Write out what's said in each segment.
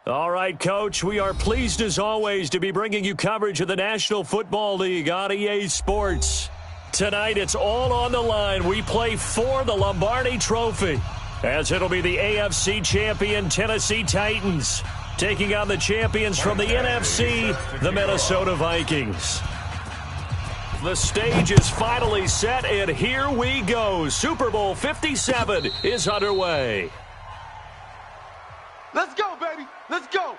All right, Coach, we are pleased as always to be bringing you coverage of the National Football League on EA Sports. Tonight, it's all on the line. We play for the Lombardi Trophy, as it'll be the AFC champion Tennessee Titans taking on the champions from the NFC, the Minnesota Vikings. The stage is finally set, and here we go. Super Bowl 57 is underway. Let's go, baby. Let's go.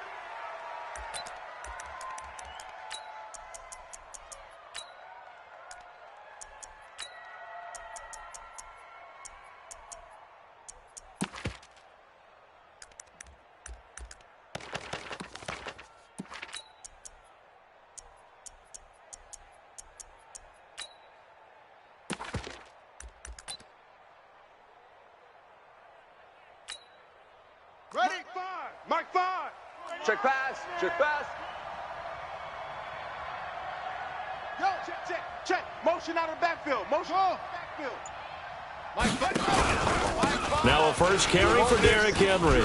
Ready? Mike 5. Check pass. Check pass. Yo, check. Motion out of the backfield. Motion out of the backfield. Mike 5. Now a first carry for Derrick Henry.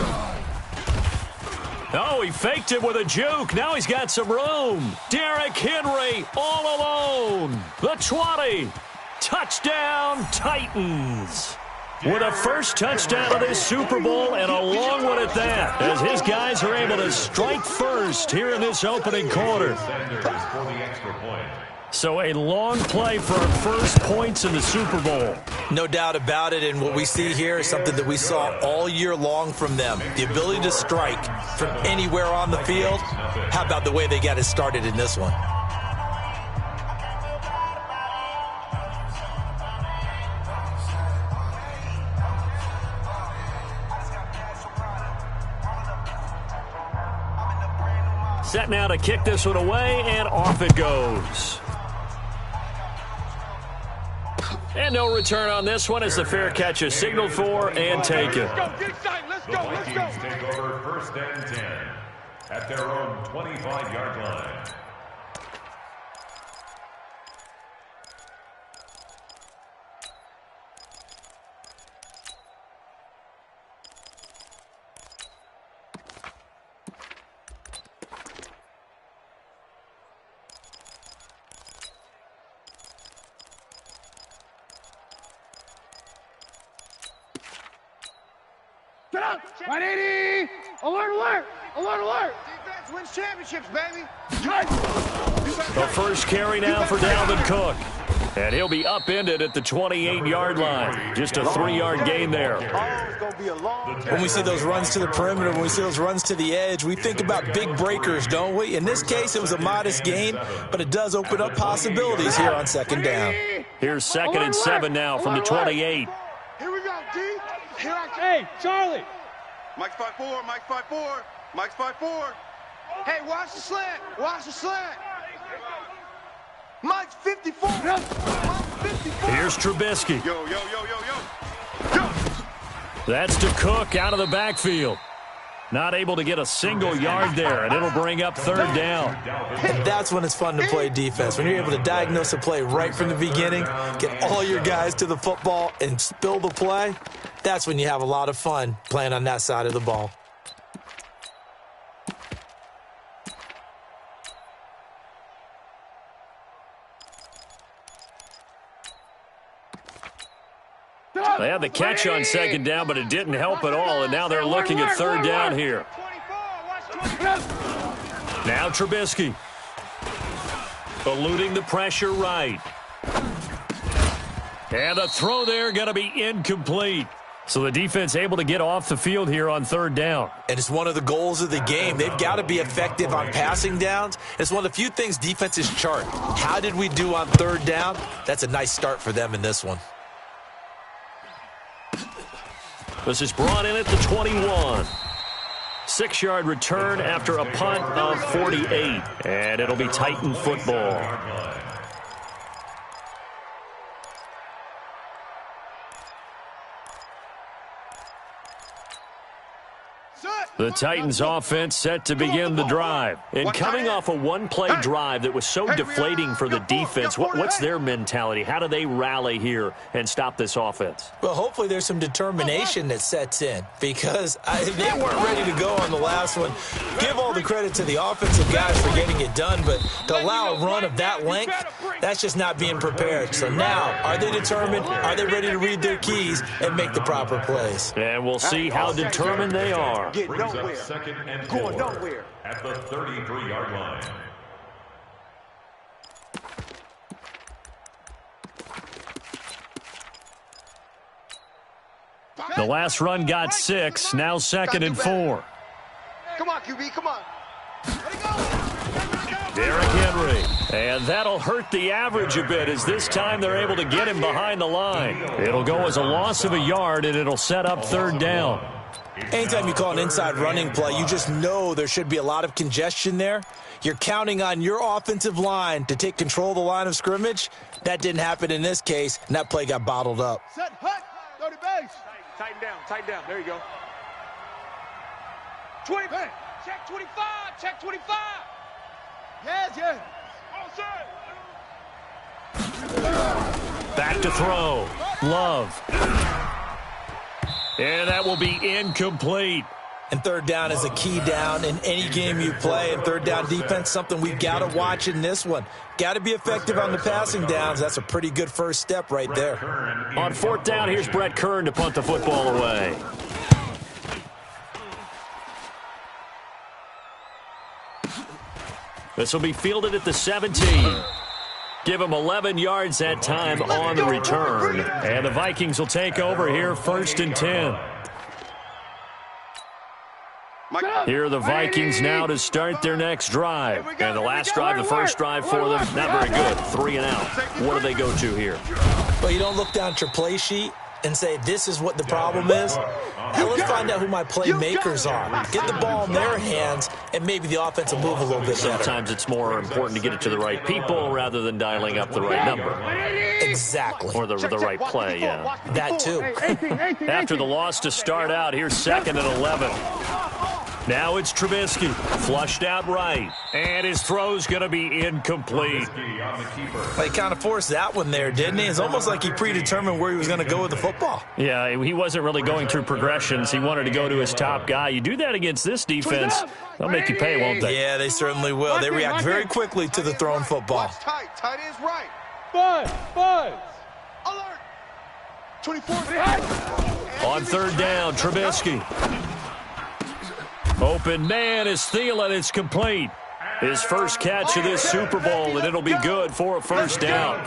Oh, he faked it with a juke. Now he's got some room. Derrick Henry all alone. The 20. Touchdown, Titans. With a first touchdown of this Super Bowl, and a long one at that, as his guys are able to strike first here in this opening quarter. So a long play for our first points in the Super Bowl. No doubt about it, and what we see here is something that we saw all year long from them. The ability to strike from anywhere on the field. How about the way they got it started in this one? Set now to kick this one away, and off it goes. And no return on this one as the fair catch is signaled for and taken. Let's go. The Vikings take over first and 10 at their own 25-yard line. Get up. 180. Alert. Defense wins championships, baby. The first carry now for Dalvin Cook. And he'll be upended at the 28-yard line. Just a 3-yard gain there. When we see those runs to the perimeter, when we see those runs to the edge, we think about big breakers, don't we? In this case, it was a modest gain, but it does open up possibilities here on second down. Here's 2nd and 7 now from the 28. Here we go, D. Hey, Charlie. Mike's 5-4. Mike's 5-4. Hey, watch the slant. Mike's 54. Mike's 54. Here's Trubisky. Yo. That's to Cook out of the backfield. Not able to get a single yard there, and it'll bring up 3rd down. And that's when it's fun to play defense. When you're able to diagnose a play right from the beginning, get all your guys to the football, and spill the play, that's when you have a lot of fun playing on that side of the ball. They had the catch on 2nd down, but it didn't help at all, and now they're looking at 3rd down here. Now Trubisky. Eluding the pressure right. And the throw there going to be incomplete. So the defense able to get off the field here on 3rd down. And it's one of the goals of the game. They've got to be effective on passing downs. It's one of the few things defenses chart. How did we do on 3rd down? That's a nice start for them in this one. This is brought in at the 21. 6-yard return after a punt of 48. And it'll be Titan football. The Titans offense set to begin the drive. And coming off a one-play drive that was so deflating for the defense, what's their mentality? How do they rally here and stop this offense? Well, hopefully there's some determination that sets in because they weren't ready to go on the last one. Give all the credit to the offensive guys for getting it done, but to allow a run of that length, that's just not being prepared. So now, are they determined? Are they ready to read their keys and make the proper plays? And we'll see how determined they are. Nowhere. Second and Going 4 nowhere. at the 33-yard line. The last run got 6, now 2nd and 4. Come on, QB, come on. Derrick Henry. And that'll hurt the average a bit as this time they're able to get him behind the line. It'll go as a loss of a yard, and it'll set up 3rd down. Anytime you call an inside running play, you just know there should be a lot of congestion there. You're counting on your offensive line to take control of the line of scrimmage. That didn't happen in this case, and that play got bottled up. Set, hut, 30 base. Tighten down. There you go. 20, check 25. Yes. Back to throw. Love. And that will be incomplete. And 3rd down is a key down in any game you play. And 3rd down defense, something we got to watch in this one. Got to be effective on the passing downs. That's a pretty good first step right there. On 4th down, here's Brett Kern to punt the football away. This will be fielded at the 17. Give him 11 yards that time on the return. And the Vikings will take over here 1st and 10. Here are the Vikings now to start their next drive. And the last drive, the first drive for them, not very good. 3 and out. What do they go to here? Well, you don't look down at your play sheet and say, this is what the problem is. Now let's find out who my playmakers are. Get the ball in their hands, and maybe the offense will move a little bit better. Sometimes it's more important to get it to the right people rather than dialing up the right number. Exactly. Or the right play, yeah. That too. After the loss to start out, here's 2nd and 11. Now it's Trubisky, flushed out right, and his throw's going to be incomplete. Well, he kind of forced that one there, didn't he? It's almost like he predetermined where he was going to go with the football. Yeah, he wasn't really going through progressions. He wanted to go to his top guy. You do that against this defense, they'll make you pay, won't they? Yeah, they certainly will. They react very quickly to the thrown football. Tight ends right. Buzz. Alert. 24. On 3rd down, Trubisky. Open man is Thielen. It's complete. His first catch of this Super Bowl, and it'll be good for a 1st down.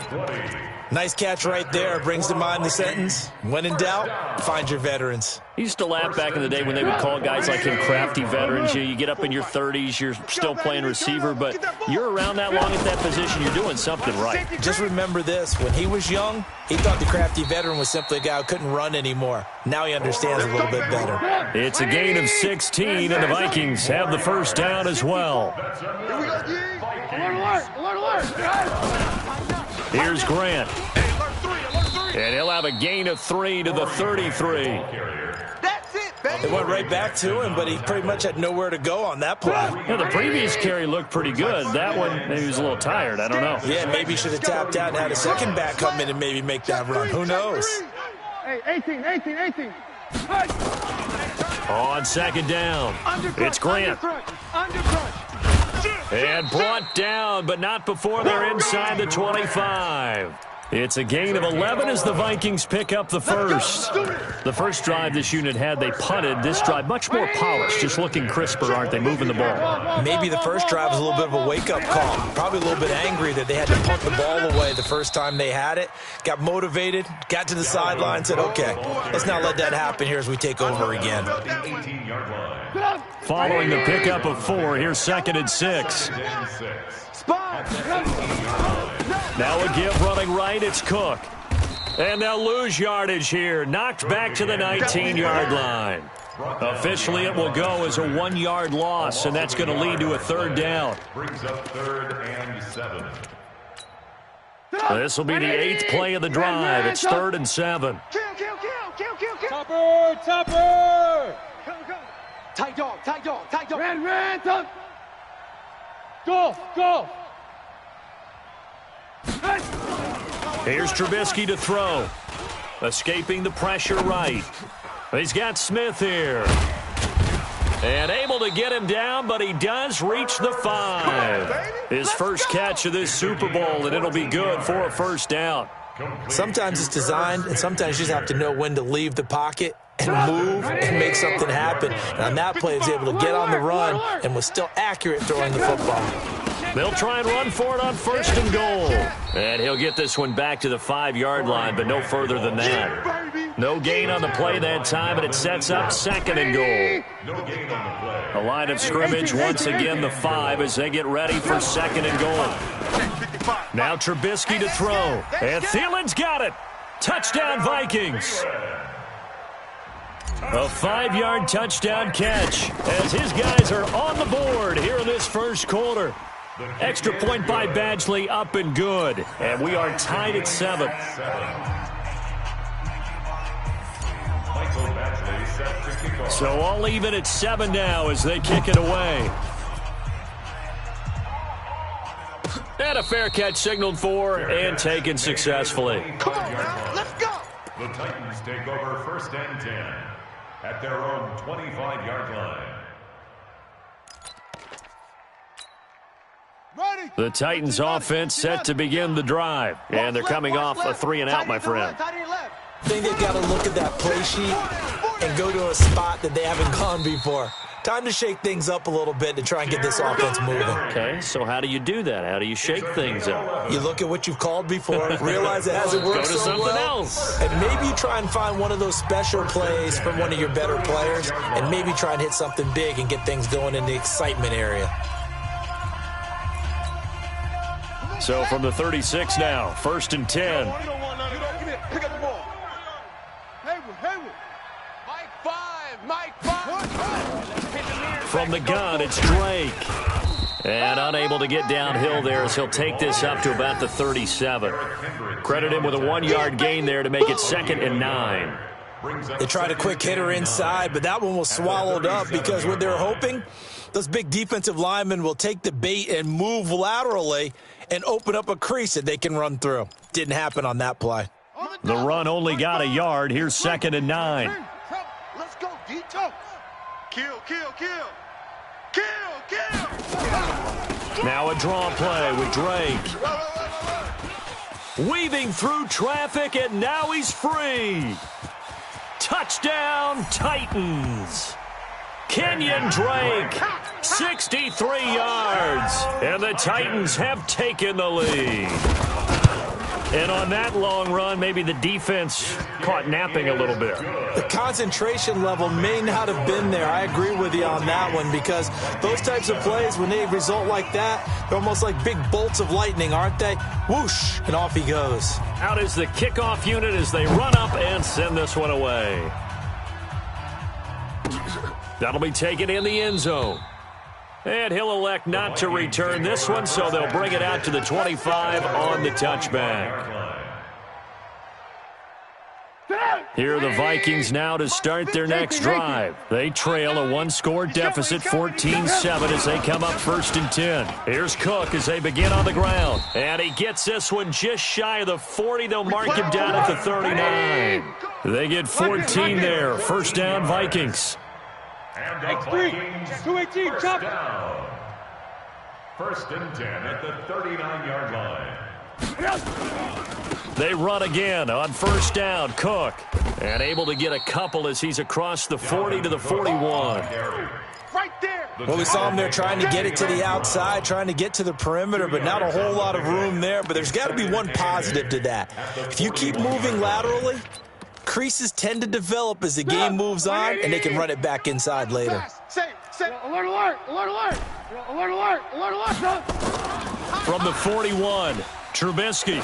Nice catch right there. Brings to mind the sentence, when in doubt, find your veterans. He used to laugh back in the day when they would call guys like him crafty veterans. You get up in your 30s, you're still playing receiver, but you're around that long at that position, you're doing something right. Just remember this. When he was young, he thought the crafty veteran was simply a guy who couldn't run anymore. Now he understands a little bit better. It's a gain of 16, and the Vikings have the 1st down as well. Here's Grant. And he'll have a gain of 3 to the 33. That's it, baby. It went right back to him, but he pretty much had nowhere to go on that play. Yeah, the previous carry looked pretty good. That one, maybe he was a little tired. I don't know. Yeah, maybe he should have tapped out and had a second back come in and maybe make that run. Who knows? Hey, 18. On 2nd down, it's Grant. And brought down, but not before they're inside the 25. It's a gain of 11 as the Vikings pick up the first. The first drive this unit had, they punted. This drive, much more polished, just looking crisper, aren't they, moving the ball? Maybe the first drive was a little bit of a wake-up call. Probably a little bit angry that they had to punt the ball away the first time they had it. Got motivated, got to the sideline, said, okay, let's not let that happen here as we take over again. Following the pickup of 4, here's 2nd and 6. Now a give running right, it's Cook. And they'll lose yardage here. Knocked back to the 19-yard line. Officially, it will go as a 1-yard loss, and that's going to lead to a 3rd down. Brings up 3rd and 7. This will be the 8th play of the drive. It's 3rd and 7. Kill. Topper. Tight dog, tight dog, tight dog. Ran, tuck. Go. Here's Trubisky to throw. Escaping the pressure right. He's got Smith here. And able to get him down, but he does reach the 5. His first catch of this Super Bowl, and it'll be good for a first down. Sometimes it's designed, and sometimes you just have to know when to leave the pocket and move and make something happen. And on that play, he was able to get on the run and was still accurate throwing the football. They'll try and run for it on 1st and goal. And he'll get this one back to the 5-yard line, but no further than that. No gain on the play that time, and it sets up 2nd and goal. No gain on the play. The line of scrimmage, once again, the 5 as they get ready for 2nd and goal. Now Trubisky to throw. And Thielen's got it. Touchdown, Vikings. A 5-yard touchdown catch as his guys are on the board here in this first quarter. Extra point by Badgley, up and good. And we are tied at 7. So all even at 7 now as they kick it away. And a fair catch signaled for and taken successfully. Come on, now, let's go. The Titans take over 1st and 10 at their own 25-yard line. The Titans offense set to begin the drive. And they're coming off a 3-and-out, my friend. I think they've got to look at that play sheet and go to a spot that they haven't gone before. Time to shake things up a little bit to try and get this offense moving. Okay, so how do you do that? How do you shake things up? You look at what you've called before, realize it hasn't worked Go to so something well, else. and maybe you try and find one of those special plays from one of your better players, and maybe try and hit something big and get things going in the excitement area. So from the 36 now, 1st and 10. Pick up the ball. Hayward. Mike 5. From the gun, it's Drake. And unable to get downhill there as he'll take this up to about the 37. Credit him with a 1-yard gain there to make it 2nd and 9. They tried a quick hitter inside, but that one was swallowed up because what they're hoping, those big defensive linemen will take the bait and move laterally and open up a crease that they can run through. Didn't happen on that play. The run only got a yard. Here's 2nd and 9. Let's go, Dito. Kill. Now a draw play with Drake. Weaving through traffic, and now he's free. Touchdown, Titans. Kenyon Drake, 63 yards, and the Titans have taken the lead. And on that long run, maybe the defense caught napping a little bit. The concentration level may not have been there. I agree with you on that one because those types of plays, when they result like that, they're almost like big bolts of lightning, aren't they? Whoosh, and off he goes. Out is the kickoff unit as they run up and send this one away. That'll be taken in the end zone. And he'll elect not to return this one, so they'll bring it out to the 25 on the touchback. Here are the Vikings now to start their next drive. They trail a 1-score deficit, 14-7, as they come up 1st and 10. Here's Cook as they begin on the ground. And he gets this one just shy of the 40. They'll mark him down at the 39. They get 14 there. First down, Vikings. And the Vikings 218, first down. 1st and 10 at the 39-yard line. They run again on 1st down. Cook. And able to get a couple as he's across the 40 to the 41. Right there. Well, we saw him there trying to get it to the outside, trying to get to the perimeter, but not a whole lot of room there. But there's got to be one positive to that. If you keep moving laterally, creases tend to develop as the game moves on, and they can run it back inside later. Alert. From the 41, Trubisky.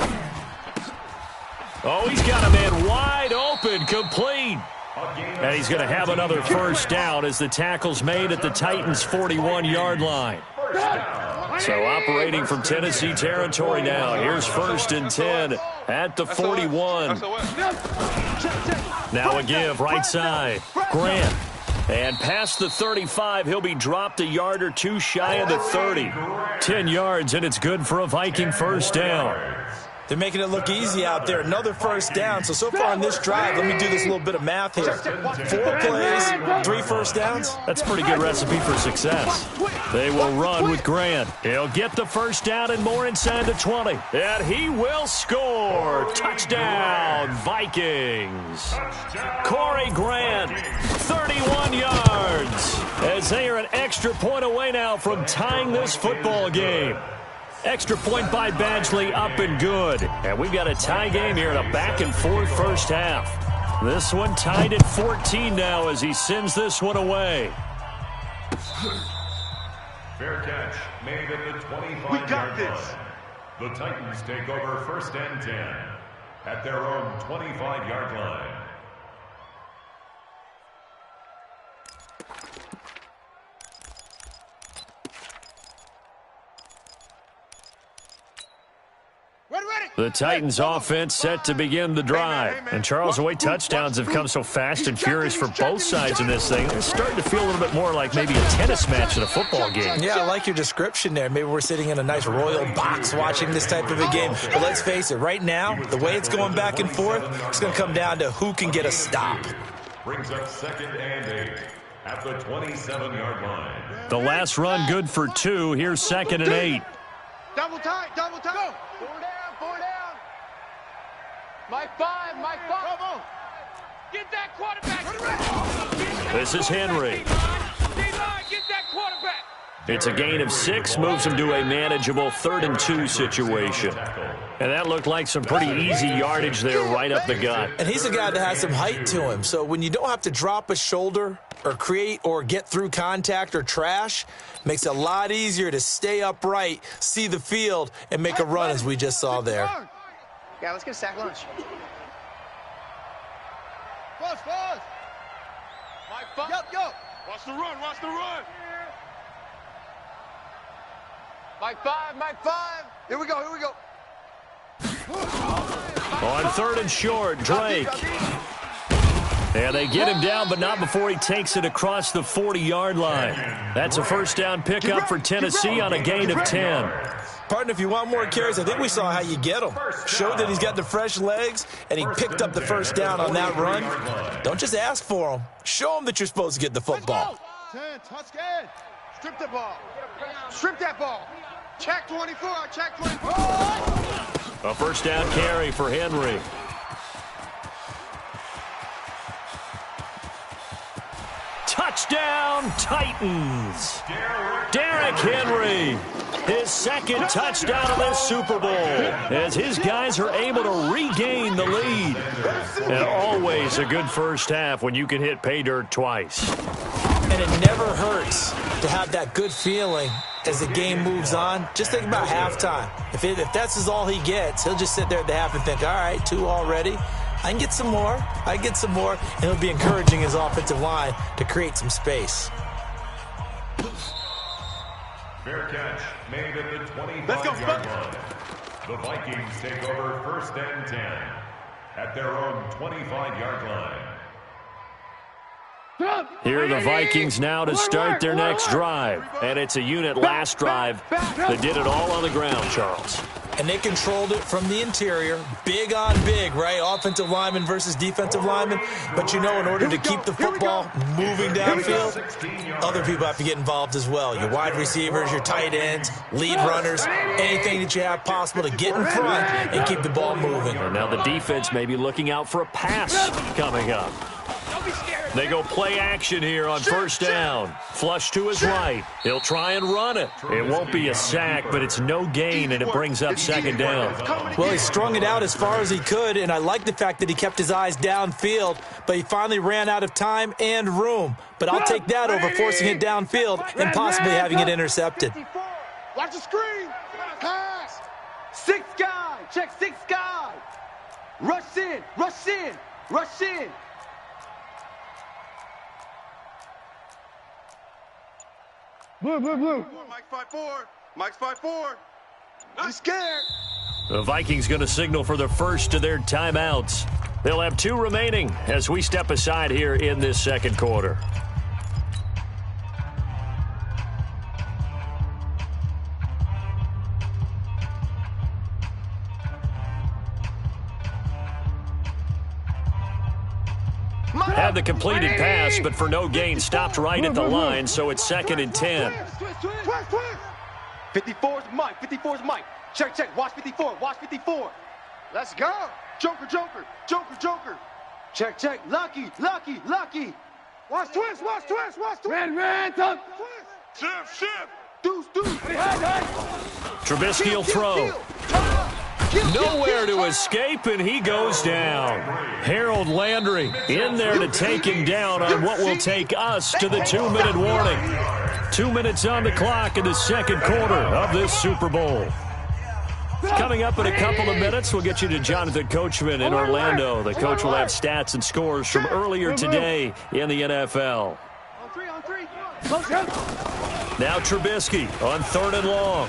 Oh, he's got a man wide open, complete. And he's going to have another first down as the tackle's made at the Titans' 41-yard line. So operating from Tennessee territory now. Here's 1st and 10 at the 41. Now a give right side. Grant. And past the 35, he'll be dropped a yard or two shy of the 30. 10 yards, and it's good for a Viking first down. They're making it look easy out there. Another first down. So far on this drive, let me do this little bit of math here. 4 plays, 3 first downs. That's a pretty good recipe for success. They will run with Grant. He'll get the first down and more inside the 20. And he will score. Touchdown, Vikings. Corey Grant, 31 yards. As they are an extra point away now from tying this football game. Extra point by Badgley, up and good. And we've got a tie game here in a back-and-forth first half. This one tied at 14 now as he sends this one away. Fair catch made at the 25-yard line. The Titans take over first and 10 at their own 25-yard line. The Titans offense set to begin the drive. And Charles, the way touchdowns have come so fast and furious for both sides in this thing, it's starting to feel a little bit more like maybe a tennis match in a football game. Yeah, I like your description there. Maybe we're sitting in a nice royal box watching this type of a game. But let's face it, right now, the way it's going back and forth, it's going to come down to who can get a stop. Brings up 2nd and 8 at the 27-yard line. The last run good for 2. Here's 2nd and 8. Double tight, double tight. Go. 4 down, 4 down. Mike 5, Mike 5. Come on. Get that quarterback. This is Henry. Get that quarterback. It's a gain of 6, moves him to a manageable 3rd and 2 situation. And that looked like some pretty easy yardage there right up the gut. And he's a guy that has some height to him. So when you don't have to drop a shoulder or create or get through contact or trash, makes it a lot easier to stay upright, see the field, and make a run as we just saw there. Yeah, let's get a sack lunch. Pause, pause. Mike 5. Yo. Watch the run, watch the run. Mike 5, Mike 5. Here we go, here we go. On 3rd and short, Drake. And they get him down, but not before he takes it across the 40-yard line. That's a first down pickup for Tennessee on a gain of 10. Partner, if you want more carries, I think we saw how you get them. Showed that he's got the fresh legs, and he picked up the first down on that run. Don't just ask for them. Show them that you're supposed to get the football. 10, touch again. Strip the ball. Strip that ball. Check 24, check 24. A first down carry for Henry. Touchdown, Titans. Derrick Henry, his 2nd touchdown of this Super Bowl, as his guys are able to regain the lead. And always a good first half when you can hit pay dirt twice. And it never hurts to have that good feeling as the game moves on. Just think about halftime. If that's all he gets, he'll just sit there at the half and think, all right, 2 already. I can get some more. And he'll be encouraging his offensive line to create some space. Fair catch made at the 25-yard line. The Vikings take over first and 10 at their own 25-yard line. Here are the Vikings now to start their next drive. And it's a unit last drive that did it all on the ground, Charles. And they controlled it from the interior. Big on big, right? Offensive lineman versus defensive lineman. But you know, in order to keep the football moving downfield, other people have to get involved as well. Your wide receivers, your tight ends, lead runners, anything that you have possible to get in front and keep the ball moving. And now the defense may be looking out for a pass coming up. They go play action here on first down. Flush to his right. He'll try and run it. It won't be a sack, but it's no gain, and it brings up 2nd down. Well, he strung it out as far as he could, and I like the fact that he kept his eyes downfield, but he finally ran out of time and room. But I'll take that over forcing it downfield and possibly having it intercepted. Watch the screen. Pass. 6 guy. Check 6 guy. Rush in. Rush in. Rush in. Blue. Mike 5-4. Mike's 5-4. He's scared. The Vikings going to signal for the first of their timeouts. They'll have 2 remaining as we step aside here in this second quarter. Had the completed pass, but for no gain, stopped right at the line, so it's 2nd and 10. 54 is Mike. 54 is Mike. Check, check. Watch 54. Watch 54. Let's go. Joker, Joker. Joker, Joker. Check, check. Lucky, Lucky, Lucky. Watch twist, watch twist, watch twist. Red, shift, shift. Deuce, deuce. Trubisky will throw. Nowhere to escape, and he goes down. Harold Landry in there to take him down on what will take us to the 2-minute warning. 2 minutes on the clock in the second quarter of this Super Bowl. Coming up in a couple of minutes, we'll get you to Jonathan Coachman in Orlando. The coach will have stats and scores from earlier today in the NFL. On three. Now Trubisky on 3rd and long.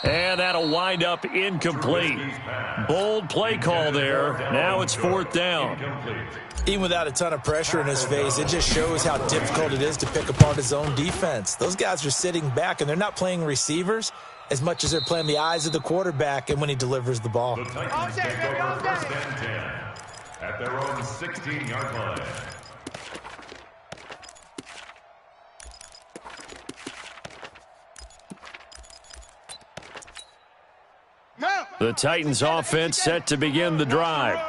And that'll wind up incomplete. Bold play call there. Now it's 4th down. Even without a ton of pressure in his face, it just shows how difficult it is to pick apart his own defense. Those guys are sitting back, and they're not playing receivers as much as they're playing the eyes of the quarterback and when he delivers the ball. The Titans take over 1st and 10 at their own 16-yard line. The Titans offense set to begin the drive.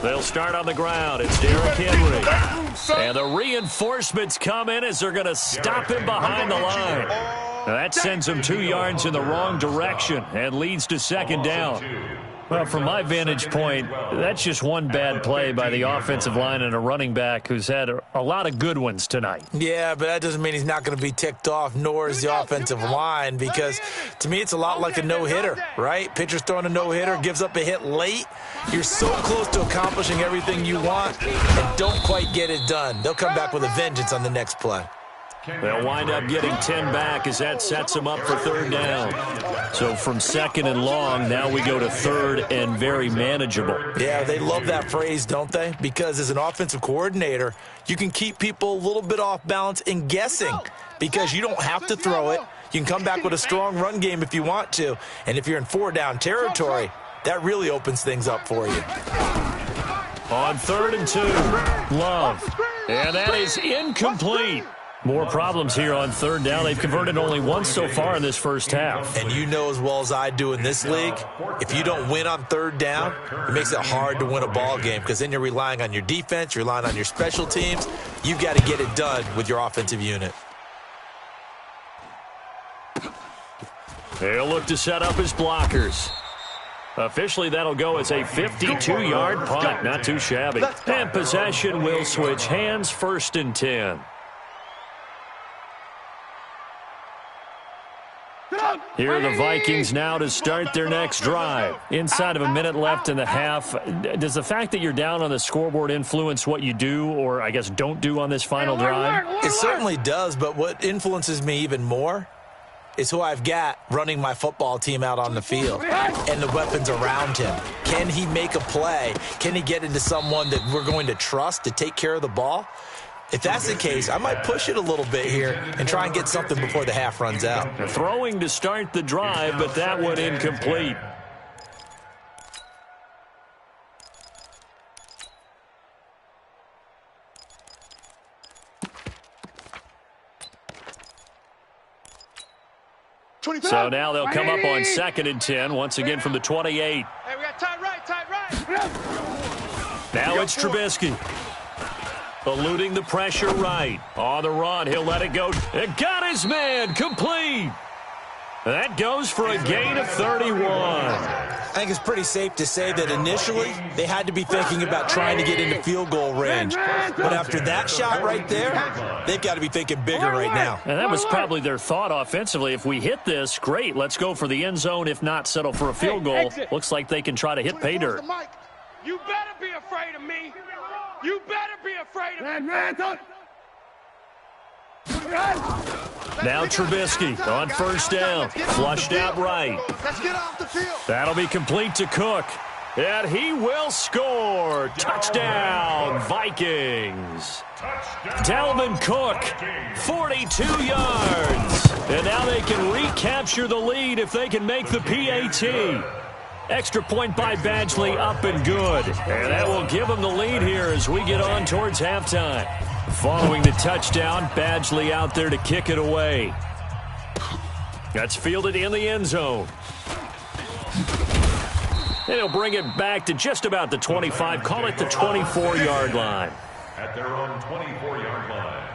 They'll start on the ground. It's Derrick Henry. And the reinforcements come in as they're going to stop him behind the line. Now that sends him 2 yards in the wrong direction and leads to 2nd down. Well, from my vantage point, that's just one bad play by the offensive line and a running back who's had a lot of good ones tonight. Yeah, but that doesn't mean he's not going to be ticked off, nor is the offensive line, because to me it's a lot like a no-hitter, right? Pitcher's throwing a no-hitter, gives up a hit late. You're so close to accomplishing everything you want and don't quite get it done. They'll come back with a vengeance on the next play. They'll wind up getting 10 back as that sets them up for 3rd down. So from 2nd and long, now we go to 3rd and very manageable. Yeah, they love that phrase, don't they? Because as an offensive coordinator, you can keep people a little bit off balance and guessing because you don't have to throw it. You can come back with a strong run game if you want to. And if you're in 4-down territory, that really opens things up for you. On 3rd and 2, Love. And that is incomplete. More problems here on 3rd down. They've converted only once so far in this first half. And you know as well as I do in this league, if you don't win on 3rd down, it makes it hard to win a ball game because then you're relying on your defense, you're relying on your special teams. You've got to get it done with your offensive unit. They'll look to set up his blockers. Officially, that'll go as a 52-yard punt. Not too shabby. And possession will switch hands, 1st and 10. Here are the Vikings now to start their next drive. Inside of a minute left in the half, does the fact that you're down on the scoreboard influence what you do or, I guess, don't do on this final drive? It certainly does, but what influences me even more is who I've got running my football team out on the field and the weapons around him. Can he make a play? Can he get into someone that we're going to trust to take care of the ball? If that's the case, I might push it a little bit here and try and get something before the half runs out. Throwing to start the drive, but that one incomplete. So now they'll come up on 2nd and 10, once again from the 28. Hey, we got tight right. Now it's Trubisky. Eluding the pressure right. On the run, he'll let it go. It got his man, complete. That goes for a gain of 31. I think it's pretty safe to say that initially they had to be thinking about trying to get into field goal range. But after that shot right there, they've got to be thinking bigger right now. And that was probably their thought offensively. If we hit this, great, let's go for the end zone. If not, settle for a field goal. Looks like they can try to hit pay dirt. You better be afraid of me. You better be afraid of me. Now Trubisky on 1st down. Flushed out right. Let's get off the field. That'll be complete to Cook. And he will score. Touchdown, Vikings. Dalvin Cook, 42 yards. And now they can recapture the lead if they can make the PAT. Extra point by Badgley, up and good. And that will give them the lead here as we get on towards halftime. Following the touchdown, Badgley out there to kick it away. That's fielded in the end zone. And he'll bring it back to just about the 25, call it the 24-yard line. At their own 24-yard line.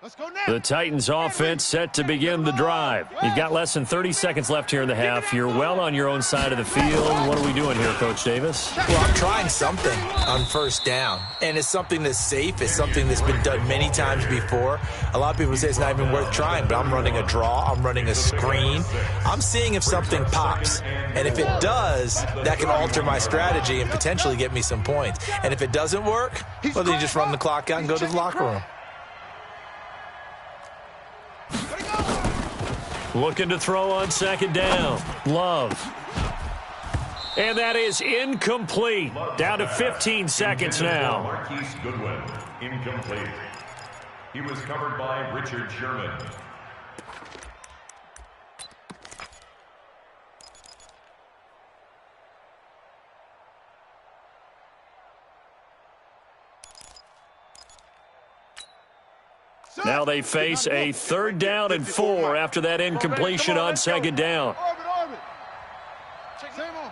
Let's go now. The Titans offense set to begin the drive. You've got less than 30 seconds left here in the half. You're well on your own side of the field. What are we doing here, Coach Davis? Well, I'm trying something on first down, and it's something that's safe. It's something that's been done many times before. A lot of people say it's not even worth trying, but I'm running a draw. I'm running a screen. I'm seeing if something pops, and if it does, that can alter my strategy and potentially get me some points. And if it doesn't work, well, then you just run the clock out and go to the locker room. Looking to throw on second down. Love. And that is incomplete. Down to 15 seconds now. Marquise Goodwin, incomplete. He was covered by Richard Sherman. Now they face a 3rd down and 4 after that incompletion on second down. Orbit. Same on.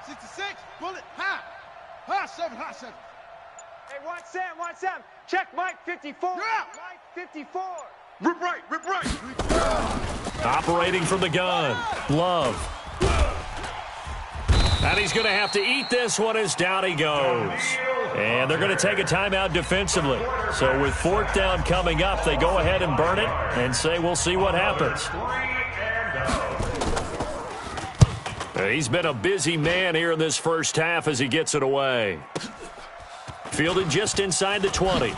66. Bullet. High. High 7. High 7. Hey, watch Sam. Check Mike 54. Yeah. Mike 54. Rip right. Operating from the gun. Love. And he's going to have to eat this one as down he goes. And they're going to take a timeout defensively. So with 4th down coming up, they go ahead and burn it and say we'll see what happens. He's been a busy man here in this first half as he gets it away. Fielded just inside the 20.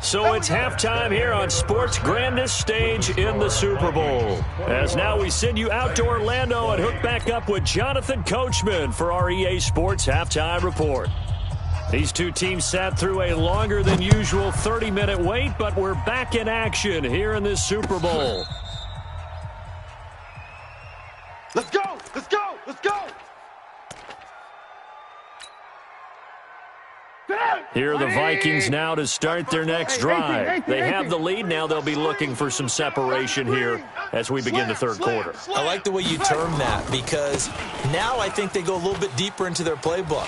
So it's halftime here on sports' grandest stage in the Super Bowl. As now we send you out to Orlando and hook back up with Jonathan Coachman for our EA Sports Halftime Report. These two teams sat through a longer than usual 30-minute wait, but we're back in action here in this Super Bowl. Let's go. Here are the Vikings now to start their next drive. They have the lead. Now they'll be looking for some separation here as we begin the third quarter. I like the way you term that because now I think they go a little bit deeper into their playbook.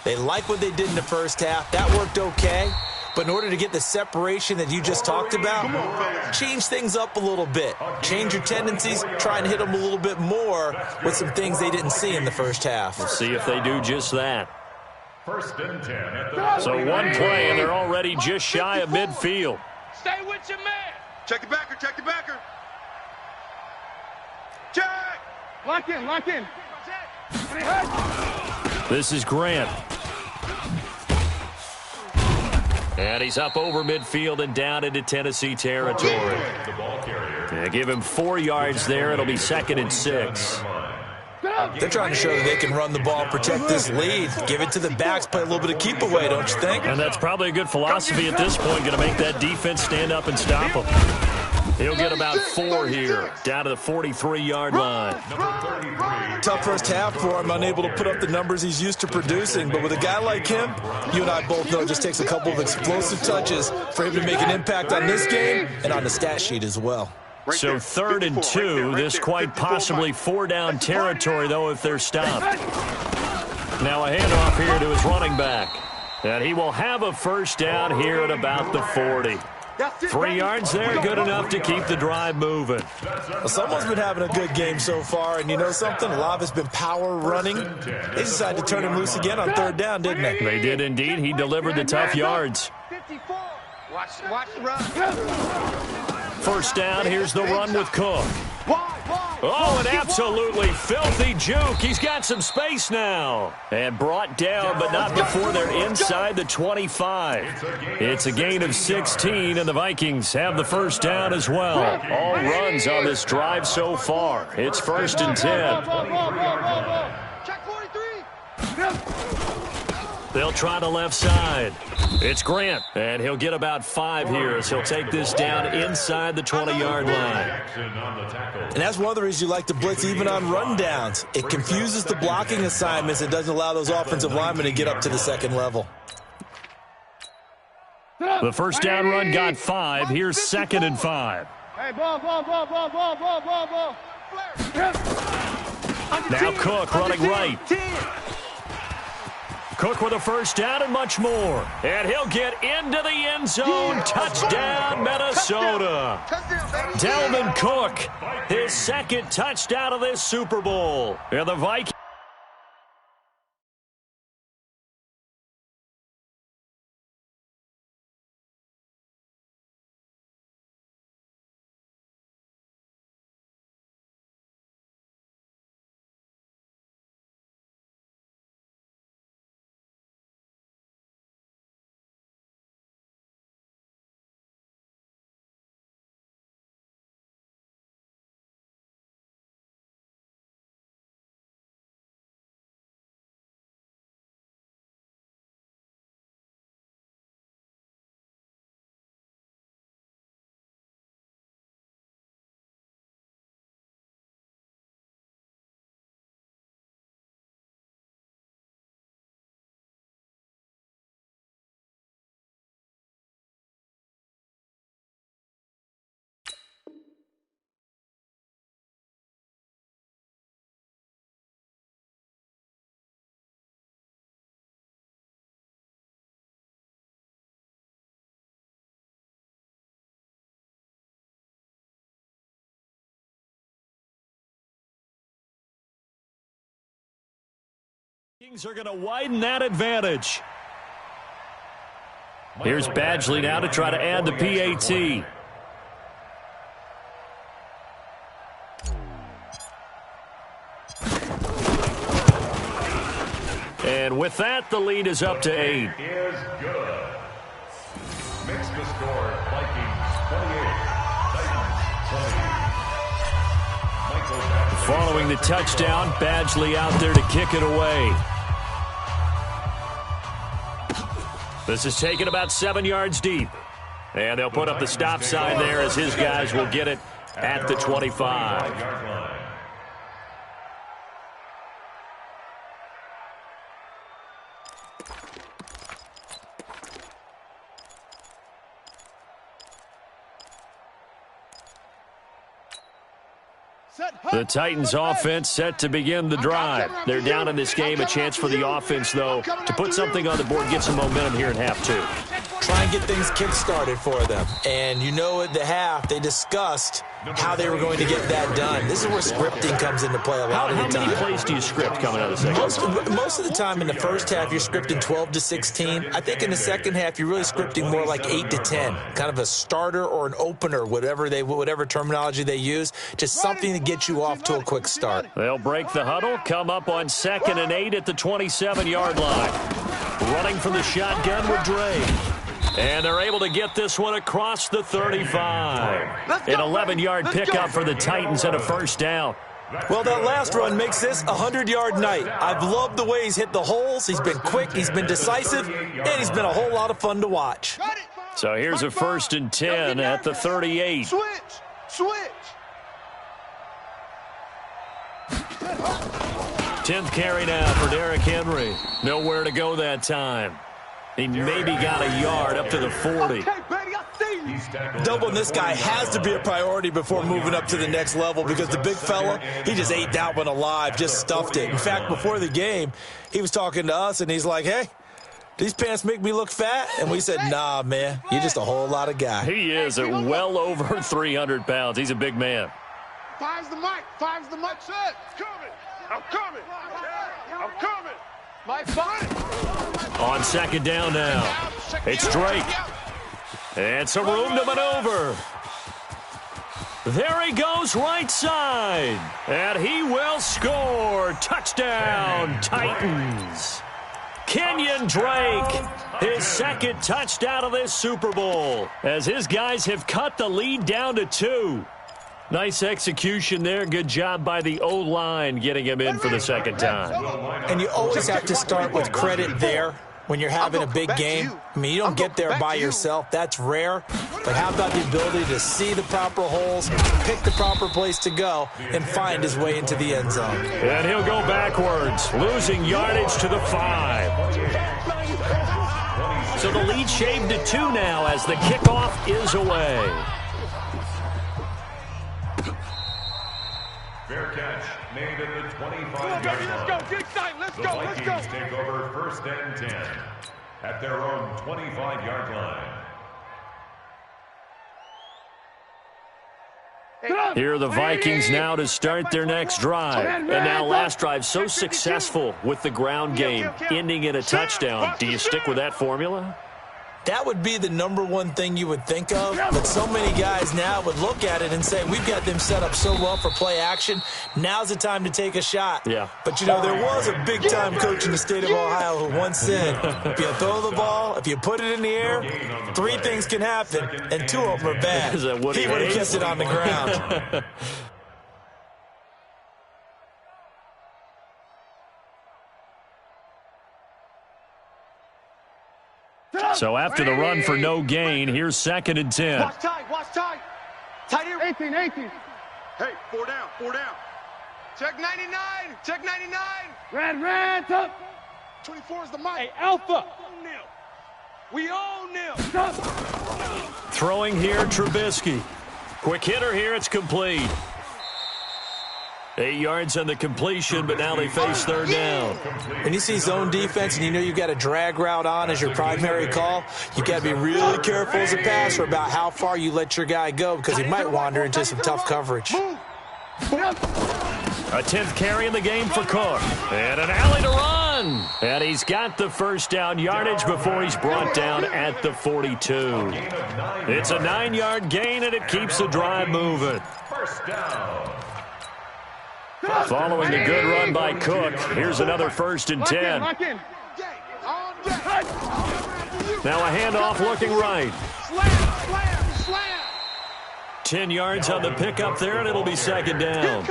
They like what they did in the first half. That worked okay. But in order to get the separation that you just talked about, change things up a little bit. Change your tendencies. Try and hit them a little bit more with some things they didn't see in the first half. We'll see if they do just that. 1st and 10 at the So one play, and they're already just shy of midfield. Stay with your man. Check the backer. Check. Lock in. This is Grant. And he's up over midfield and down into Tennessee territory. The ball carrier. Yeah, give him 4 yards there. It'll be 2nd and 6. They're trying to show that they can run the ball, protect this lead, give it to the backs, play a little bit of keep away, don't you think? And that's probably a good philosophy at this point, going to make that defense stand up and stop him. He'll get about 4 here, down to the 43-yard line. Tough first half for him, unable to put up the numbers he's used to producing. But with a guy like him, you and I both know it just takes a couple of explosive touches for him to make an impact on this game and on the stat sheet as well. So 3rd and 2, this quite possibly 4-down territory, though, if they're stopped. Now a handoff here to his running back. And he will have a first down here at about the 40. 3 yards there, good enough to keep the drive moving. Well, someone's been having a good game so far, and you know something? A lot of it's been power running. They decided to turn him loose again on 3rd down, didn't they? They did indeed. He delivered the tough yards. 54. Watch the run. First down, here's the run with Cook. Oh, an absolutely filthy juke. He's got some space now. And brought down, but not before they're inside the 25. It's a gain of 16, and the Vikings have the first down as well. All runs on this drive so far. It's 1st and 10. Check 43. They'll try the left side. It's Grant, and he'll get about 5 here as he'll take this down inside the 20-yard line. And that's one of the reasons you like to blitz even on rundowns. It confuses the blocking assignments and doesn't allow those offensive linemen to get up to the second level. The first down run got 5. Here's 2nd and 5. Hey, ball. Now Cook running right. Cook with a first down and much more. And he'll get into the end zone. Touchdown, Minnesota. Dalvin Cook, his 2nd touchdown of this Super Bowl. And the Vikings. Vikings are going to widen that advantage. Here's Badgley now to try to add the PAT. And with that, the lead is up to 8. Is good. Makes the score Vikings 28, Titans 20. Following the touchdown, Badgley out there to kick it away. This is taken about 7 yards deep. And they'll put up the stop sign there as his guys will get it at the 25. The Titans offense set to begin the drive. They're down in this game. A chance for the offense, though, to put something on the board, get some momentum here in half 2. Try and get things kick-started for them. And you know at the half, they discussed how they were going to get that done. This is where scripting comes into play a lot of the time. How many plays do you script coming out of the second? Most of the time in the first half, you're scripting 12 to 16. I think in the second half, you're really scripting more like 8 to 10. Kind of a starter or an opener, whatever terminology they use. Just something to get you off to a quick start. They'll break the huddle, come up on 2nd and 8 at the 27-yard line. Running from the shotgun with Dre. And they're able to get this one across the 35. An 11-yard pickup for the Titans and a first down. Well, that last run makes this a 100-yard night. I've loved the way he's hit the holes. He's been quick, he's been decisive, and he's been a whole lot of fun to watch. So here's a 1st and 10 at the 38. Switch. 10th carry now for Derrick Henry. Nowhere to go that time. He maybe got a yard up to the 40. Doubling this guy has to be a priority before moving up to the next level because the big fella, he just ate that one alive, just stuffed it. In fact, before the game, he was talking to us, and he's like, hey, these pants make me look fat? And we said, nah, man, you're just a whole lot of guy. He is at well over 300 pounds. He's a big man. Finds the mic. Set. I'm coming. My fun. On 2nd down now. It's Drake. And some room to maneuver. There he goes right side. And he will score. Touchdown, Titans. Kenyon Drake, his second touchdown of this Super Bowl, as his guys have cut the lead down to 2. Nice execution there. Good job by the O-line getting him in for the second time. And you always have to start with credit there when you're having a big game. I mean, you don't get there by yourself. That's rare. But how about the ability to see the proper holes, pick the proper place to go, and find his way into the end zone? And he'll go backwards, losing yardage to the 5. So the lead shaved to 2 now as the kickoff is away. Fair catch made at the 25-yard line. Let's go, get excited, let's go, let's go. The Vikings take over 1st and 10 at their own 25-yard line. Here are the Vikings now to start their next drive. And now last drive so successful with the ground game, ending in a touchdown. Do you stick with that formula? That would be the number one thing you would think of, but so many guys now would look at it and say, we've got them set up so well for play action. Now's the time to take a shot. Yeah. But, you know, there was a big-time coach in the state of Ohio who once said, if you throw the ball, if you put it in the air, 3 things can happen, and 2 of them are bad. Is that what he would have kissed it on the ground. So after the run for no gain, here's 2nd and 10. Watch tight, watch tight. Tight here. 18. Hey, 4 down, 4 down. Check 99, check 99. Red, top. 24 is the mic. Hey, Alpha. We own them. Throwing here, Trubisky. Quick hitter here, it's complete. 8 yards on the completion, but now they face 3rd down. When you see zone defense and you know you've got a drag route on as your primary call, you've got to be really careful as a passer about how far you let your guy go because he might wander into some tough coverage. A 10th carry in the game for Cook. And an alley to run. And he's got the first down yardage before he's brought down at the 42. It's a 9-yard gain, and it keeps the drive moving. First down. Following the good run by Cook, here's another 1st and 10. Lock in. Now a handoff looking right. Slam. 10 yards on the pickup there, and it'll be 2nd down.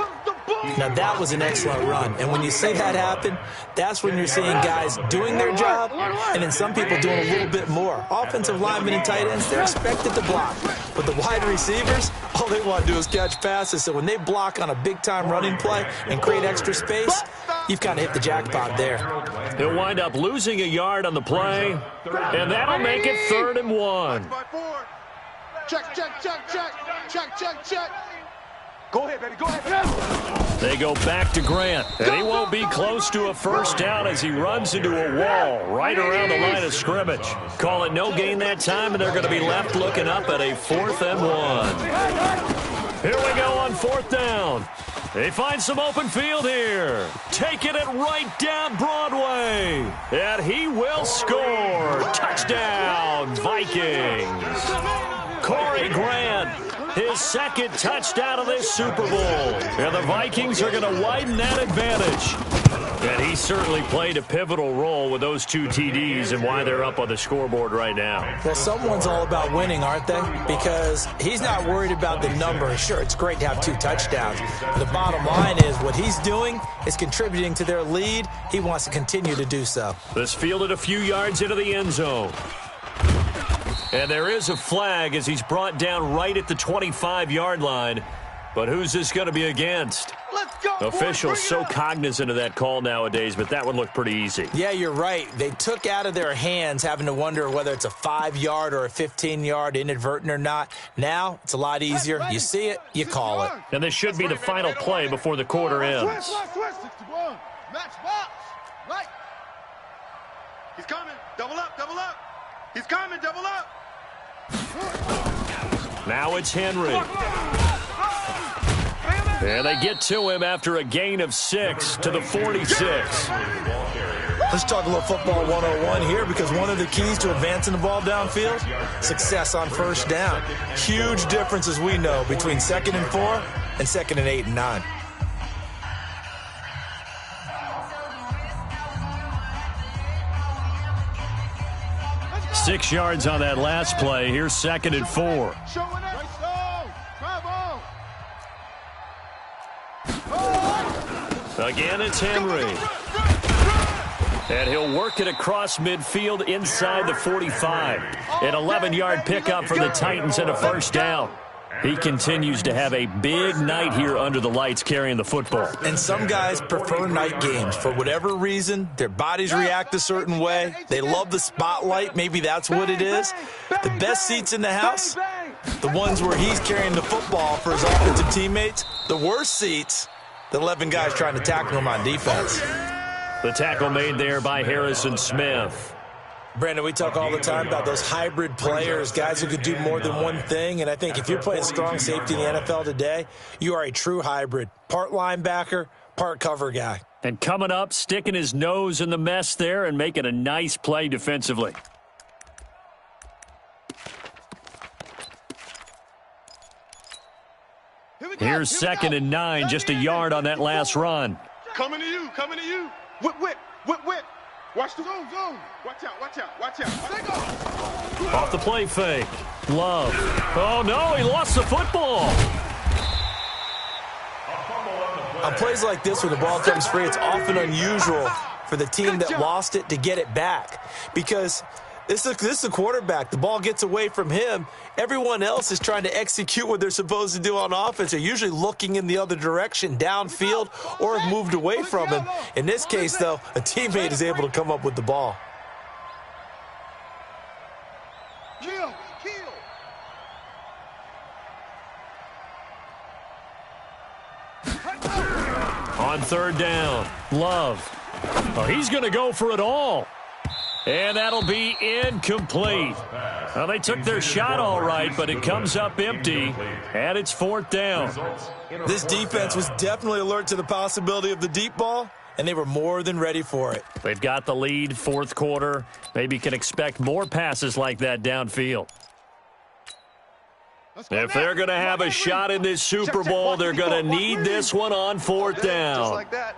Now, that was an excellent run. And when you see that happen, that's when you're seeing guys doing their job and then some people doing a little bit more. Offensive linemen and tight ends, they're expected to block. But the wide receivers, all they want to do is catch passes. So when they block on a big-time running play and create extra space, you've kind of hit the jackpot there. He'll wind up losing a yard on the play, and that'll make it 3rd and 1. Check. Go ahead, baby. Go ahead. They go back to Grant, and he won't be close to a first down as he runs into a wall right around the line of scrimmage. Call it no gain that time, and they're going to be left looking up at a 4th and 1. Here we go on 4th down. They find some open field here. Taking it right down Broadway. And he will score. Touchdown, Vikings. Corey Grant, his 2nd touchdown of this Super Bowl. And the Vikings are going to widen that advantage. And he certainly played a pivotal role with those 2 TDs and why they're up on the scoreboard right now. Well, someone's all about winning, aren't they? Because he's not worried about the number. Sure, it's great to have 2 touchdowns. But the bottom line is what he's doing is contributing to their lead. He wants to continue to do so. This fielded a few yards into the end zone. And there is a flag as he's brought down right at the 25-yard line. But who's this going to be against? Let's go. Officials so cognizant of that call nowadays, but that one looked pretty easy. Yeah, you're right. They took out of their hands having to wonder whether it's a 5-yard or a 15-yard, inadvertent or not. Now, it's a lot easier. You see it, you call it. And this should be the final play before the quarter ends. Switch. Match box. Right. He's coming. Double up. He's coming. Double up. Now it's Henry. And they get to him after a gain of 6 to the 46. Let's talk a little football 101 here, because one of the keys to advancing the ball downfield, success on first down. Huge difference, as we know, between 2nd and 4 and 2nd and 8 and 9. Six yards on that last play. Here's 2nd and 4. Again, it's Henry. And he'll work it across midfield inside the 45. An 11-yard pickup for the Titans and a first down. He continues to have a big night here under the lights carrying the football. And some guys prefer night games. For whatever reason, their bodies react a certain way. They love the spotlight. Maybe that's what it is. The best seats in the house, the ones where he's carrying the football for his offensive teammates. The worst seats, the 11 guys trying to tackle him on defense. The tackle made there by Harrison Smith. Brandon, we talk all the time about those hybrid players, guys who could do more than one thing. And I think if you're playing strong safety in the NFL today, you are a true hybrid. Part linebacker, part cover guy. And coming up, sticking his nose in the mess there and making a nice play defensively. Here's 2nd and 9, just a yard on that last run. Coming to you, coming to you. Whip, whip, whip, whip. Watch the zone, zone. Watch out, watch out, watch out. Off the play fake. Love. Oh, no, he lost the football. On plays like this where the ball comes free, it's often unusual for the team that lost it to get it back, because this is the quarterback. The ball gets away from him. Everyone else is trying to execute what they're supposed to do on offense. They're usually looking in the other direction, downfield, or have moved away from him. In this case, though, a teammate is able to come up with the ball. On 3rd down, Love. Oh, he's going to go for it all. And that'll be incomplete. Well, they took their shot all right, but it comes up empty, and it's 4th down. This defense was definitely alert to the possibility of the deep ball, and they were more than ready for it. They've got the lead, 4th quarter. Maybe can expect more passes like that downfield. If they're going to have a shot in this Super Bowl, they're going to need this one on 4th down. Just like that.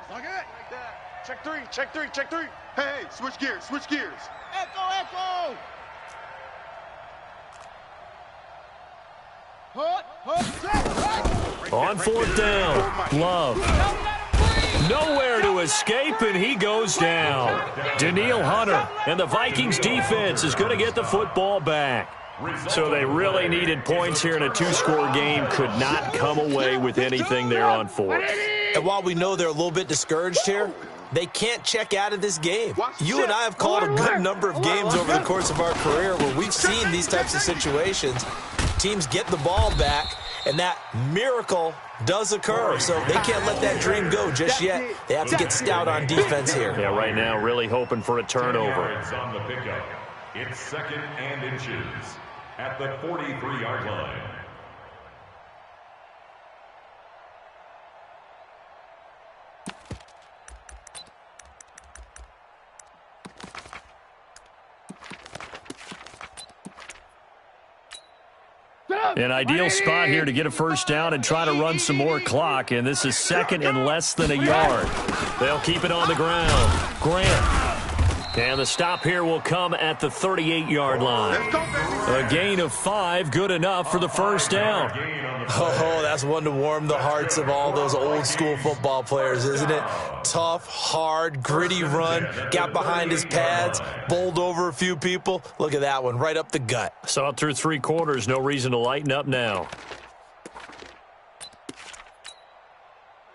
Check three, check three, check three. Hey, switch gears, switch gears. Echo, echo. On 4th down, Love. Nowhere to escape, and he goes down. Danielle Hunter, and the Vikings defense is going to get the football back. So they really needed points here in a 2-score game. Could not come away with anything there on 4th. And while we know they're a little bit discouraged here, they can't check out of this game. You and I have called a good number of games over the course of our career where we've seen these types of situations. Teams get the ball back, and that miracle does occur. So they can't let that dream go just yet. They have to get stout on defense here. Yeah, right now really hoping for a turnover. On the pickup. It's 2nd and inches at the 43-yard line. An ideal spot here to get a first down and try to run some more clock, and this is 2nd and less than a yard. They'll keep it on the ground. Grant. And the stop here will come at the 38-yard line. A gain of 5, good enough for the first down. Oh, that's one to warm the hearts of all those old-school football players, isn't it? Tough, hard, gritty run, got behind his pads, bowled over a few people. Look at that one, right up the gut. Saw it through 3 quarters, no reason to lighten up now.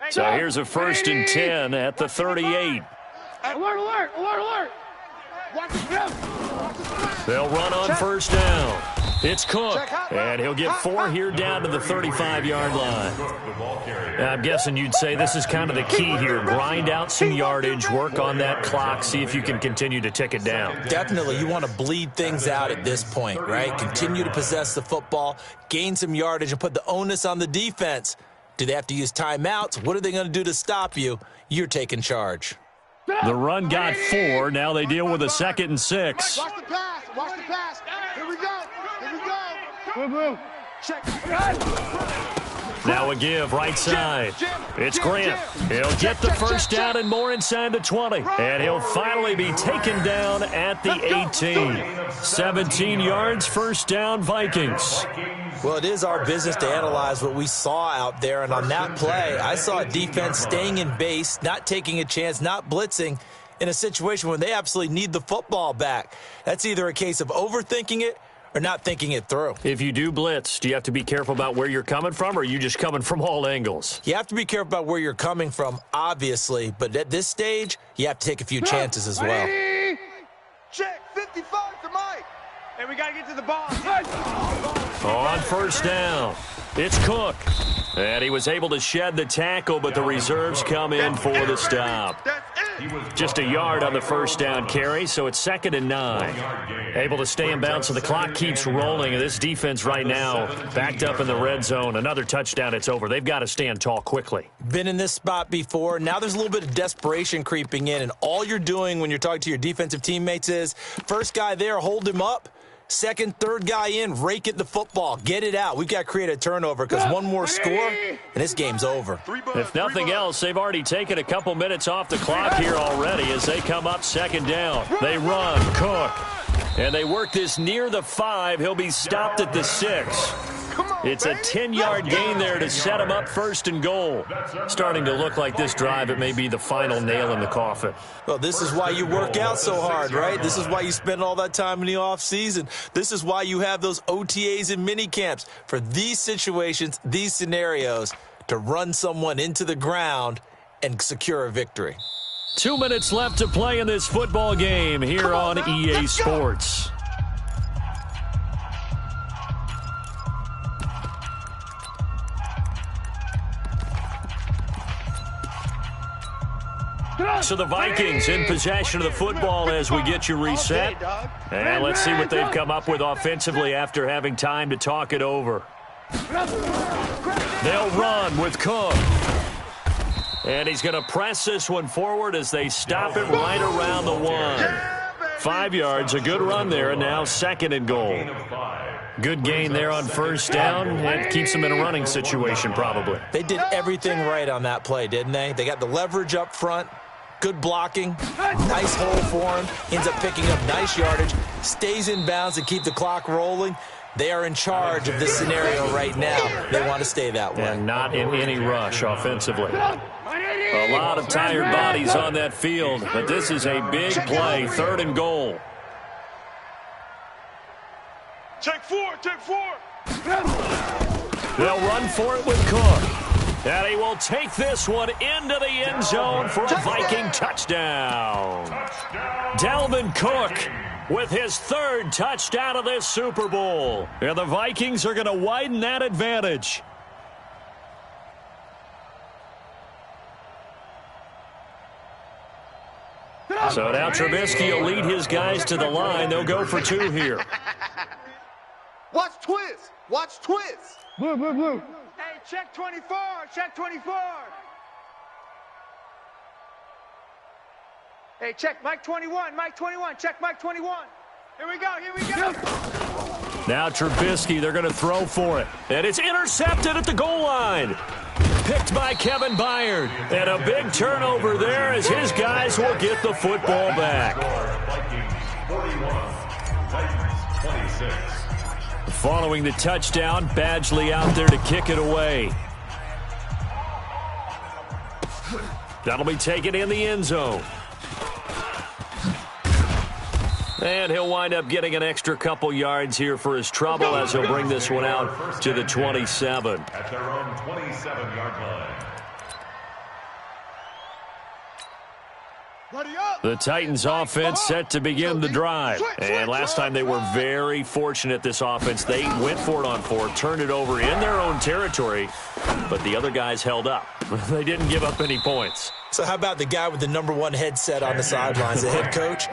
So here's a 1st and 10 at the 38. Alert, alert, alert, alert. They'll run on 1st down. It's Cook, and he'll get 4 here down to the 35-yard line. Now, I'm guessing you'd say this is kind of the key here. Grind out some yardage, work on that clock, see if you can continue to tick it down. Definitely, you want to bleed things out at this point, right? Continue to possess the football, gain some yardage, and put the onus on the defense. Do they have to use timeouts? What are they going to do to stop you? You're taking charge. The run got 4. Now they deal with a 2nd and 6. Watch the pass. Watch the pass. Here we go. Here we go. Move. Check. Now a give right side. It's Grant. He'll get the first down and more inside the 20. And he'll finally be taken down at the 18. 17 yards, first down, Vikings. Well, it is our business to analyze what we saw out there. And on that play, I saw a defense staying in base, not taking a chance, not blitzing in a situation where they absolutely need the football back. That's either a case of overthinking it or not thinking it through. If you do blitz, do you have to be careful about where you're coming from, or are you just coming from all angles? You have to be careful about where you're coming from, obviously, but at this stage, you have to take a few chances as well. Check. 55 to Mike. And we got to get to the ball. On first down, it's Cook. And he was able to shed the tackle, but the reserves come in for the stop. That's it. Just a yard on the first down carry, so it's 2nd and 9. Able to stay in bounds, so the clock keeps rolling. And this defense right now backed up in the red zone. Another touchdown, it's over. They've got to stand tall quickly. Been in this spot before. Now there's a little bit of desperation creeping in, and all you're doing when you're talking to your defensive teammates is, first guy there, hold him up. Second, third guy in, rake at the football. Get it out. We've got to create a turnover because one more score, and this game's over. If nothing else, they've already taken a couple minutes off the clock here already as they come up 2nd down. They run, Cook, and they work this near the 5. He'll be stopped at the 6. It's a 10-yard gain there to set him up 1st and goal. Starting to look like this drive, it may be the final nail in the coffin. Well, this is why you work out so hard, right? This is why you spend all that time in the offseason. This is why you have those OTAs and mini camps for these situations, these scenarios, to run someone into the ground and secure a victory. 2 minutes left to play in this football game here on EA Sports. So the Vikings in possession of the football as we get you reset. And let's see what they've come up with offensively after having time to talk it over. They'll run with Cook. And he's going to press this one forward as they stop it right around the 1. 5 yards, a good run there, and now 2nd and goal. Good gain there on first down, and keeps them in a running situation probably. They did everything right on that play, didn't they? They got the leverage up front, good blocking, nice hole for him, ends up picking up nice yardage, stays in bounds to keep the clock rolling. They are in charge of this scenario right now. They want to stay that way. And not in any rush offensively. A lot of tired bodies on that field, but this is a big play, 3rd and goal. Check 4. Check 4. They'll run for it with Cook. And he will take this one into the end zone for a Viking touchdown. Dalvin Cook with his 3rd touchdown of this Super Bowl. And the Vikings are going to widen that advantage. So now Trubisky will lead his guys to the line. They'll go for 2 here. Watch twist. Watch twist. Blue. Hey, check 24. Check 24. Hey, check Mike 21. Mike 21. Check Mike 21. Here we go. Now Trubisky, they're going to throw for it. And it's intercepted at the goal line. Picked by Kevin Byard. And a big turnover there as his guys will get the football back. Following the touchdown, Badgley out there to kick it away. That'll be taken in the end zone. And he'll wind up getting an extra couple yards here for his trouble as he'll bring this one out to the 27. At their own 27-yard line. The Titans offense set to begin the drive. And last time they were very fortunate, this offense. They went for it on 4, turned it over in their own territory, but the other guys held up. They didn't give up any points. So how about the guy with the #1 headset on the sidelines, the head coach?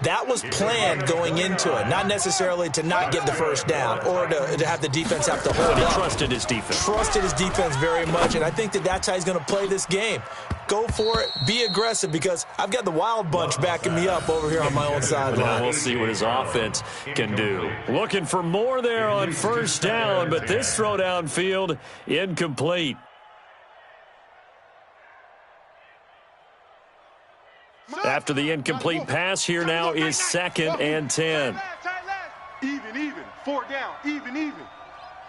That was planned going into it, not necessarily to not get the first down or to have the defense have to hold up. He trusted his defense. Trusted his defense very much, and I think that's how he's going to play this game. Go for it. Be aggressive, because I've got the Wild Bunch backing me up over here on my own sideline. Now we'll see what his offense can do. Looking for more there on first down, but this throw downfield incomplete. After the incomplete pass, here now is 2nd and 10. Even. 4 down. Even.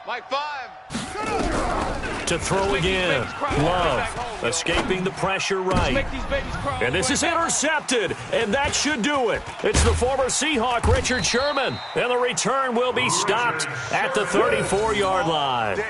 Like 5. To throw again. Love escaping the pressure right. And this is intercepted, and that should do it. It's the former Seahawk, Richard Sherman. And the return will be stopped at the 34-yard line.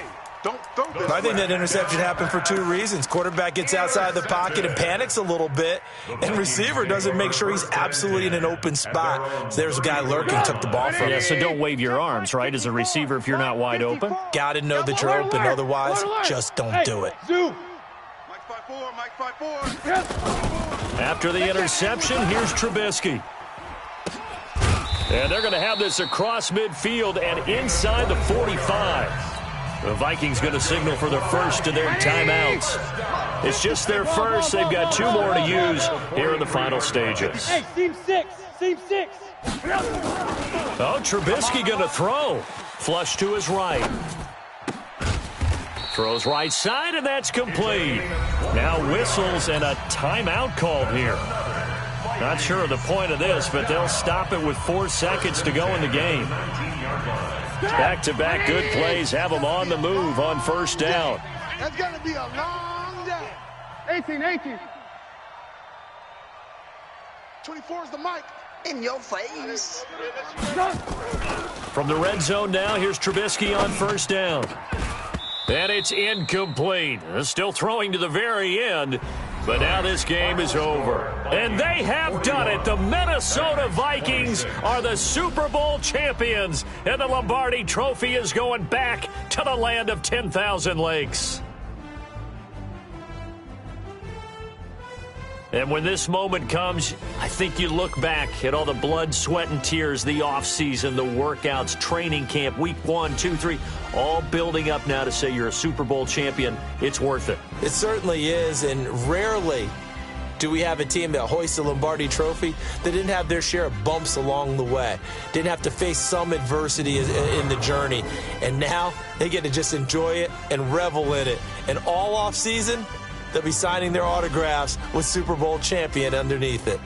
I think that interception happened for 2 reasons. Quarterback gets outside the pocket and panics a little bit, and receiver doesn't make sure he's absolutely in an open spot. So there's a guy lurking, took the ball from him. Yeah, so don't wave your arms, right, as a receiver if you're not wide open. Got to know that you're open, otherwise just don't do it. Mike 5-4. After the interception, here's Trubisky. And they're going to have this across midfield and inside the 45. The Vikings going to signal for their first of their timeouts. It's just their first. They've got 2 more to use here in the final stages. Hey, seam 6. Oh, Trubisky going to throw. Flush to his right. Throws right side, and that's complete. Now whistles and a timeout called here. Not sure of the point of this, but they'll stop it with 4 seconds to go in the game. Back-to-back good plays have them on the move on first down. That's going to be a long day. 18. 24 is the mic. In your face. From the red zone now, here's Trubisky on first down. And it's incomplete. Still throwing to the very end. But now this game is over. And they have done it. The Minnesota Vikings are the Super Bowl champions. And the Lombardi Trophy is going back to the land of 10,000 lakes. And when this moment comes, I think you look back at all the blood, sweat, and tears, the offseason, the workouts, training camp, week 1, 2, 3, all building up now to say you're a Super Bowl champion. It's worth it. It certainly is, and rarely do we have a team that hoists the Lombardi Trophy that didn't have their share of bumps along the way, didn't have to face some adversity in the journey, and now they get to just enjoy it and revel in it. And all offseason, they'll be signing their autographs with Super Bowl champion underneath it.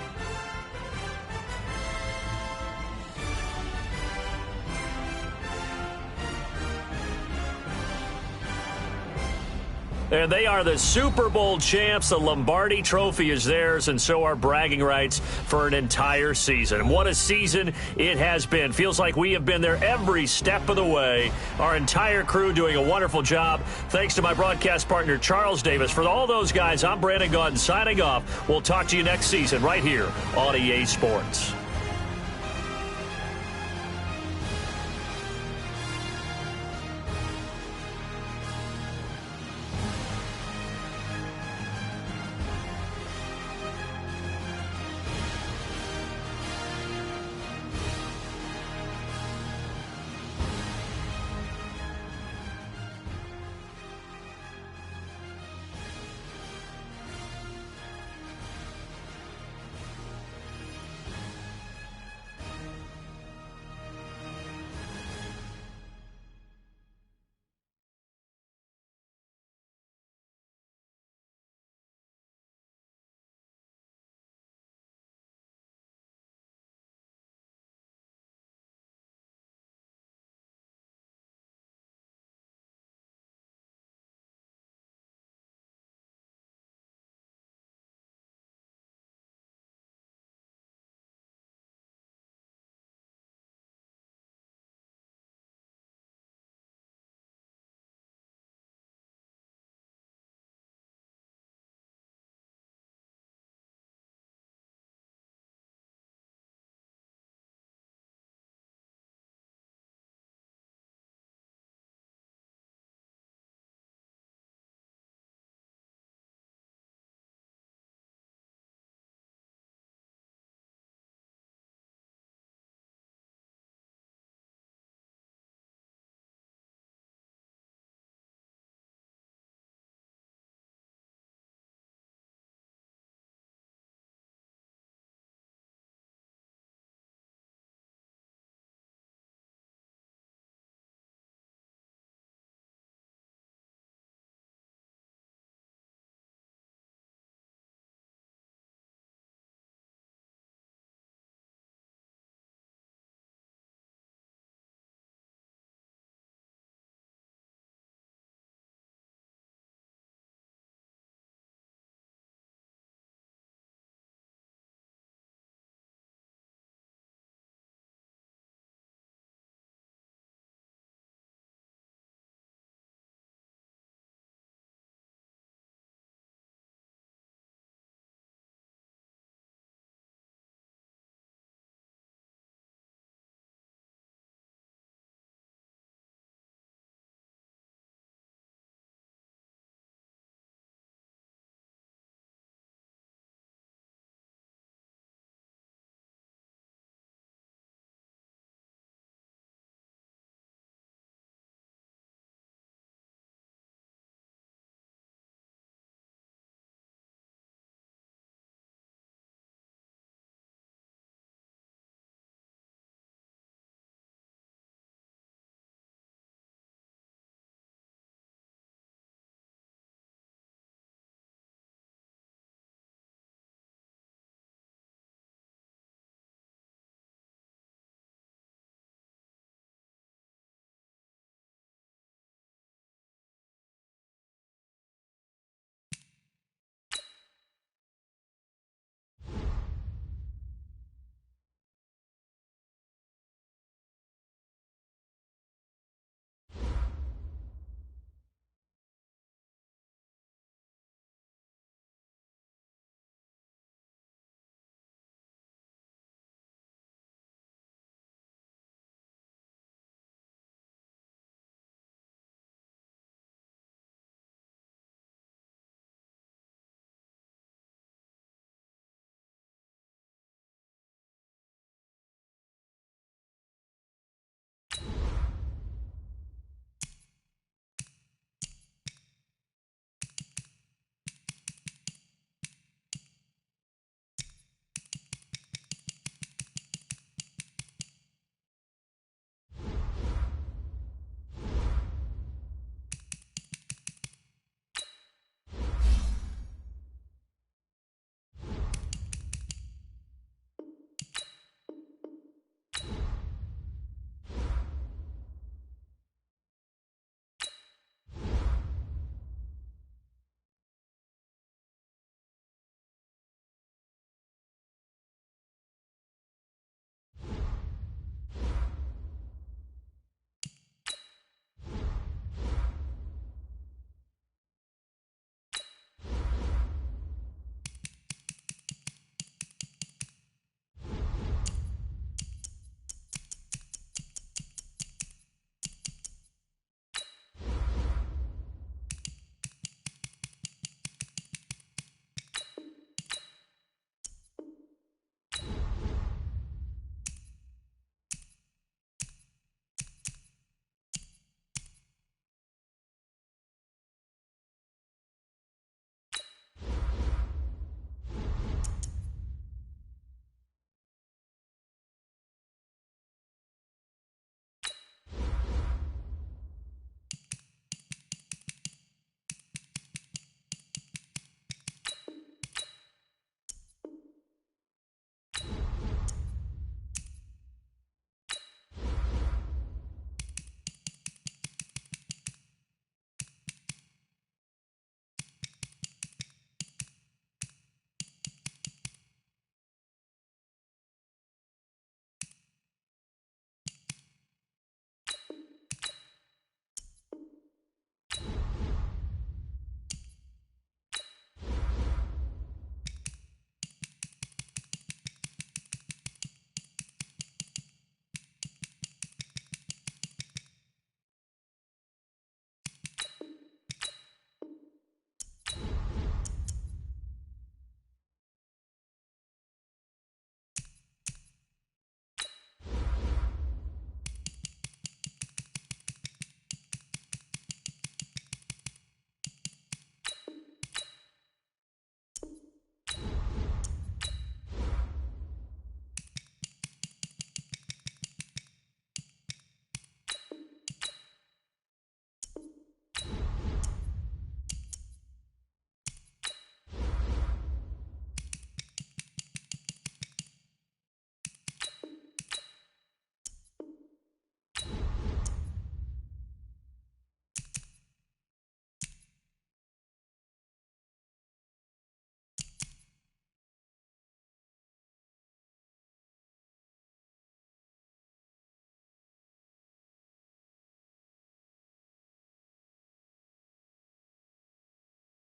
And they are the Super Bowl champs. The Lombardi Trophy is theirs, and so are bragging rights for an entire season. What a season it has been. Feels like we have been there every step of the way. Our entire crew doing a wonderful job. Thanks to my broadcast partner, Charles Davis. For all those guys, I'm Brandon Gaudin signing off. We'll talk to you next season right here on EA Sports.